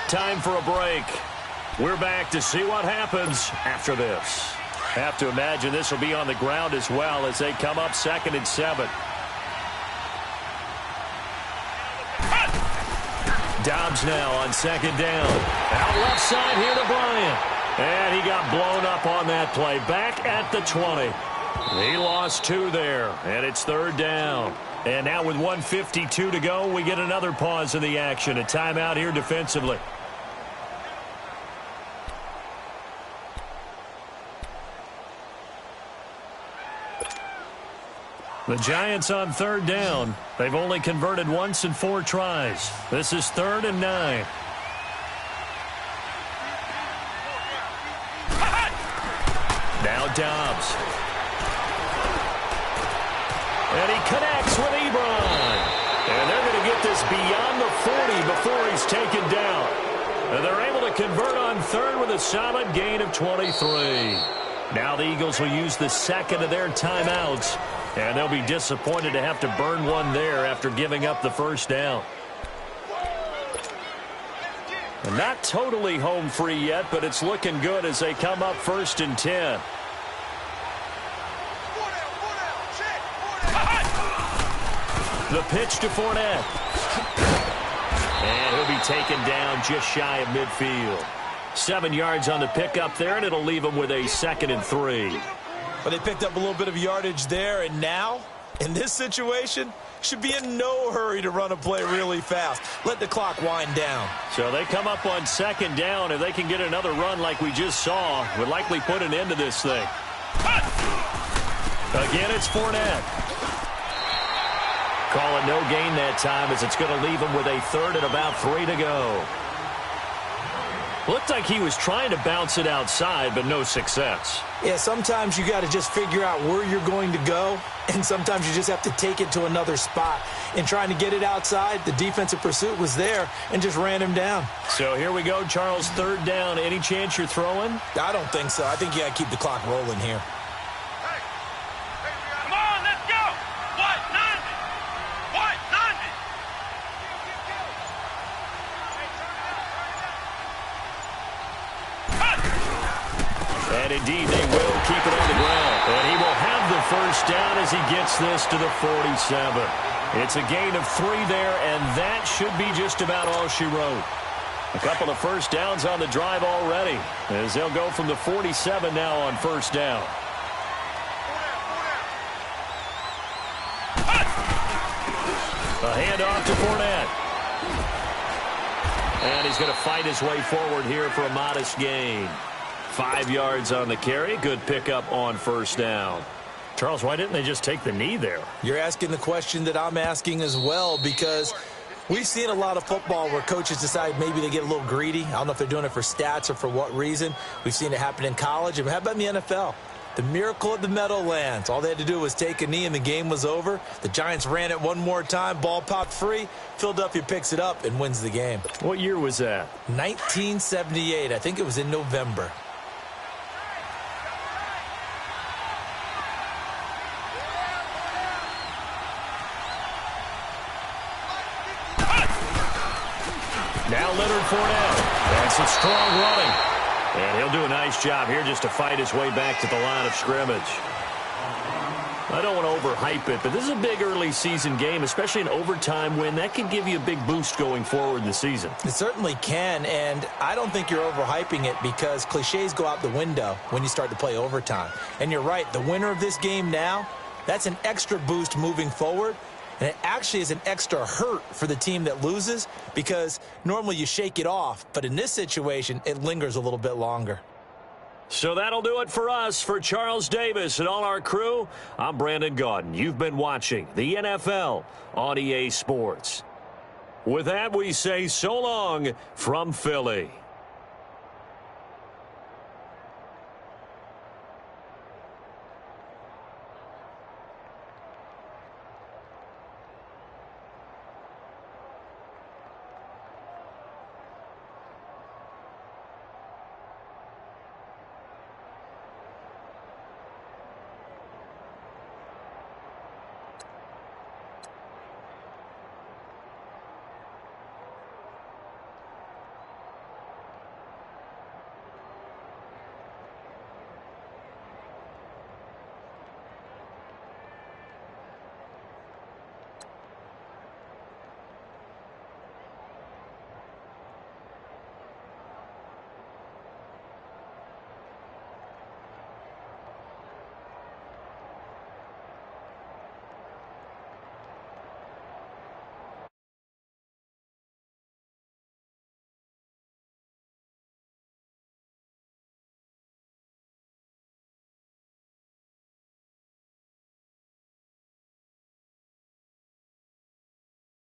Time for a break. We're back to see what happens after this. Have to imagine this will be on the ground as well as they come up 2nd and 7. Dobbs now on second down. Out left side here to Bryant. And he got blown up on that play. Back at the 20. He lost 2 there, and it's third down. And now with 1:52 to go, we get another pause in the action. A timeout here defensively. The Giants on third down. They've only converted once in 4 tries. This is 3rd and 9. Now Dobbs. And he connects with Ebron. And they're going to get this beyond the 40 before he's taken down. And they're able to convert on 3rd with a solid gain of 23. Now the Eagles will use the second of their timeouts. And they'll be disappointed to have to burn one there after giving up the first down. And not totally home free yet, but it's looking good as they come up 1st and 10. The pitch to Fournette. And he'll be taken down just shy of midfield. 7 yards on the pickup there, and it'll leave him with a 2nd and 3. But they picked up a little bit of yardage there, and now, in this situation, should be in no hurry to run a play really fast. Let the clock wind down. So they come up on 2nd down. If they can get another run like we just saw, would likely put an end to this thing. Again, it's Fournette. Call it no gain that time as it's going to leave him with a 3rd and about 3 to go. Looked like he was trying to bounce it outside, but no success. Yeah, sometimes you got to just figure out where you're going to go, and sometimes you just have to take it to another spot. In trying to get it outside, the defensive pursuit was there and just ran him down. So here we go, Charles, 3rd down. Any chance you're throwing? I don't think so. I think you got to keep the clock rolling here. Come on, let's go! What? 90! What? 90! And indeed, they will keep it on the ground. And he will have the first down as he gets this to the 47. It's a gain of 3 there, and that should be just about all she wrote. A couple of first downs on the drive already, as they'll go from the 47 now on first down. A handoff to Fournette. And he's going to fight his way forward here for a modest gain. 5 yards on the carry. Good pickup on first down. Charles, why didn't they just take the knee there? You're asking the question that I'm asking as well, because we've seen a lot of football where coaches decide maybe they get a little greedy. I don't know if they're doing it for stats or for what reason. We've seen it happen in college. And how about in the NFL? The miracle of the Meadowlands. All they had to do was take a knee and the game was over. The Giants ran it one more time. Ball popped free. Philadelphia picks it up and wins the game. What year was that? 1978. I think it was in November. Now Leonard Fournette. That's some strong running. And he'll do a nice job here just to fight his way back to the line of scrimmage. I don't want to overhype it, but this is a big early season game, especially an overtime win. That can give you a big boost going forward in the season. It certainly can, and I don't think you're overhyping it because cliches go out the window when you start to play overtime. And you're right, the winner of this game now, that's an extra boost moving forward. And it actually is an extra hurt for the team that loses because normally you shake it off. But in this situation, it lingers a little bit longer. So that'll do it for us. For Charles Davis and all our crew, I'm Brandon Gaudin. You've been watching the NFL on EA Sports. With that, we say so long from Philly.